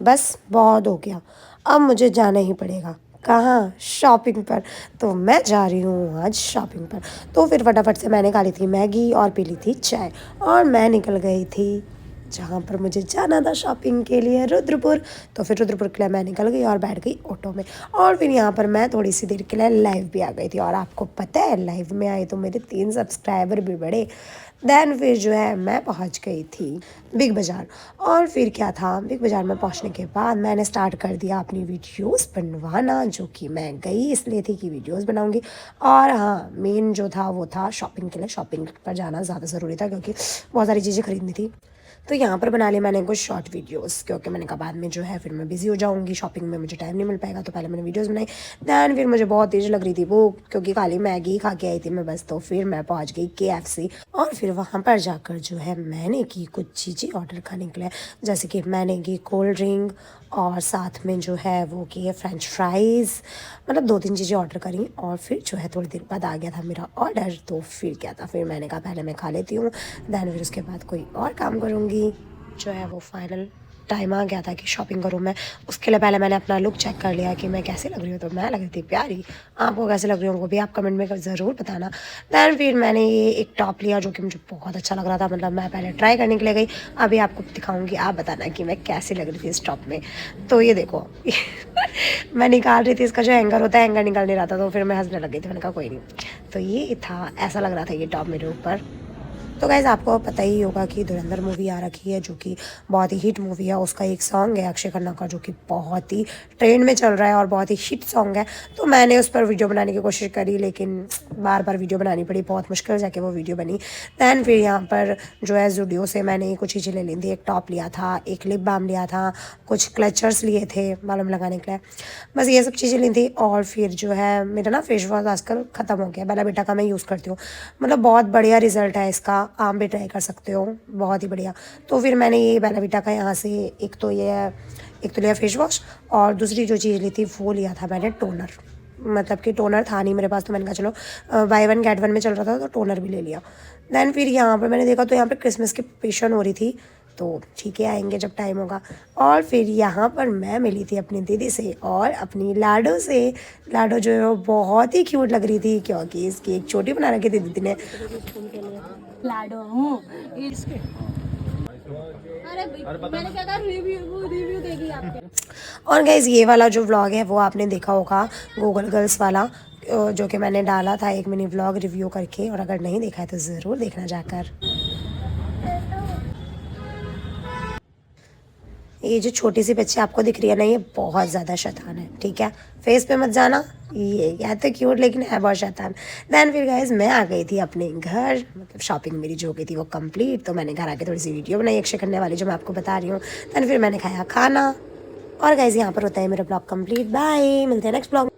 बस बहुत हो गया, अब मुझे जाना ही पड़ेगा। कहाँ? शॉपिंग पर। तो मैं जा रही हूँ आज शॉपिंग पर। तो फिर फटाफट से मैंने खा ली थी मैगी और पी ली थी चाय, और मैं निकल गई थी जहाँ पर मुझे जाना था शॉपिंग के लिए, रुद्रपुर। तो फिर रुद्रपुर के लिए मैं निकल गई और बैठ गई ऑटो में। और फिर यहाँ पर मैं थोड़ी सी देर के लिए लाइव भी आ गई थी, और आपको पता है लाइव में आई तो मेरे 3 सब्सक्राइबर भी बढ़े। देन फिर जो है मैं पहुँच गई थी बिग बाज़ार। और फिर क्या था, बिग बाज़ार में पहुँचने के बाद मैंने स्टार्ट कर दिया अपनी वीडियोस बनवाना, जो कि मैं गई इसलिए थी कि वीडियोस बनाऊंगी। और हाँ, मेन जो था वो था शॉपिंग के लिए। शॉपिंग पर जाना ज़्यादा ज़रूरी था क्योंकि बहुत सारी चीज़ें खरीदनी थी। तो यहाँ पर बना ली मैंने कुछ शॉर्ट वीडियोस, क्योंकि मैंने कहा बाद में जो है फिर मैं बिज़ी हो जाऊँगी, शॉपिंग में मुझे टाइम नहीं मिल पाएगा। तो पहले मैंने वीडियोस बनाई। दैन फिर मुझे बहुत तेज़ लग रही थी भूख, क्योंकि खाली मैगी खा के आई थी मैं बस। तो फिर मैं पहुँच गई KFC, और फिर वहाँ पर जाकर जो है मैंने की कुछ चीज़ें ऑर्डर करने के लिए। जैसे कि मैंने की कोल्ड ड्रिंक, और साथ में जो है वो किए फ्रेंच फ्राइज़, मतलब 2-3 चीज़ें ऑर्डर करी। और फिर जो है थोड़ी देर बाद आ गया था मेरा ऑर्डर। तो फिर क्या था, फिर मैंने कहा पहले मैं खा लेती हूँ, दैन फिर उसके बाद कोई और काम करूँगी। जो है वो फाइनल टाइम आ गया था कि शॉपिंग करूँ मैं। उसके लिए पहले मैंने अपना लुक चेक कर लिया कि मैं कैसे लग रही हूँ। तो मैं लग रही थी प्यारी। आपको कैसे लग रही हूँ वो भी आप कमेंट में ज़रूर बताना। दैन फिर मैंने ये एक टॉप लिया जो कि मुझे बहुत अच्छा लग रहा था, मतलब मैं पहले ट्राई करने के लिए गई, अभी आपको दिखाऊंगी, आप बताना कि मैं कैसी लग रही थी इस टॉप में। तो ये देखो मैं निकाल रही थी, इसका जो हैंगर होता है हैंगर निकल नहीं रहा था, तो फिर मैं हंसने लग गई थी। मैंने कहा कोई नहीं। तो ये था, ऐसा लग रहा था ये टॉप मेरे ऊपर। तो गाइज़ आपको पता ही होगा कि धुरंधर मूवी आ रखी है, जो कि बहुत ही हिट मूवी है। उसका एक सॉन्ग है अक्षय खन्ना का, जो कि बहुत ही ट्रेंड में चल रहा है और बहुत ही हिट सॉन्ग है। तो मैंने उस पर वीडियो बनाने की कोशिश करी, लेकिन बार बार वीडियो बनानी पड़ी, बहुत मुश्किल जाके वो वीडियो बनी। दैन फिर यहाँ पर जो है ज़ूडियो से मैंने कुछ चीज़ें ले ली थी। एक टॉप लिया था, एक लिप बाम लिया था, कुछ क्लचर्स लिए थे बालों में लगाने के लिए, बस ये सब चीज़ें ली थी। और फिर जो है मेरा ना फेस वॉश आजकल ख़त्म हो गया, बेला बेटा का मैं यूज़ करती हूँ, मतलब बहुत बढ़िया रिजल्ट है इसका, आप भी ट्राई कर सकते हो, बहुत ही बढ़िया। तो फिर मैंने ये बेला विटा का यहाँ से एक तो लिया फेस वॉश, और दूसरी जो चीज़ ली थी वो लिया था मैंने टोनर। मतलब कि टोनर था नहीं मेरे पास, तो मैंने कहा चलो बाय वन गेट वन में चल रहा था तो टोनर भी ले लिया। दैन फिर यहाँ पर मैंने देखा तो यहाँ पर क्रिसमस की प्रिपरेशन हो रही थी, तो ठीक है आएंगे जब टाइम होगा। और फिर यहाँ पर मैं मिली थी अपनी दीदी से और अपनी लाडो से। लाडो जो है वो बहुत ही क्यूट लग रही थी, क्योंकि इसकी एक चोटी बना रखी थी दीदी ने। लाडो हूँ इसके। अरे मैंने क्या कहा, रिव्यू देगी आपके। और गाइज़ ये वाला जो व्लॉग है वो आपने देखा होगा, गूगल गर्ल्स वाला, जो कि मैंने डाला था एक मिनी व्लॉग रिव्यू करके, और अगर नहीं देखा है तो ज़रूर देखना जाकर। ये जो छोटी सी बच्ची आपको दिख रही है ना, ये बहुत ज़्यादा शैतान है, ठीक है, फेस पे मत जाना। ये या तो क्यूट लेकिन है बहुत शैतान। दैन फिर गाइज मैं आ गई थी अपने घर, मतलब शॉपिंग मेरी जो हो गई थी वो कंप्लीट। तो मैंने घर आके थोड़ी सी वीडियो बनाई अक्षय करने वाली, जो मैं आपको बता रही हूँ। दैन फिर मैंने खाया खाना। और गाइज यहाँ पर होता है मेरा ब्लॉग कंप्लीट। बाय, मिलते हैं नेक्स्ट ब्लॉग।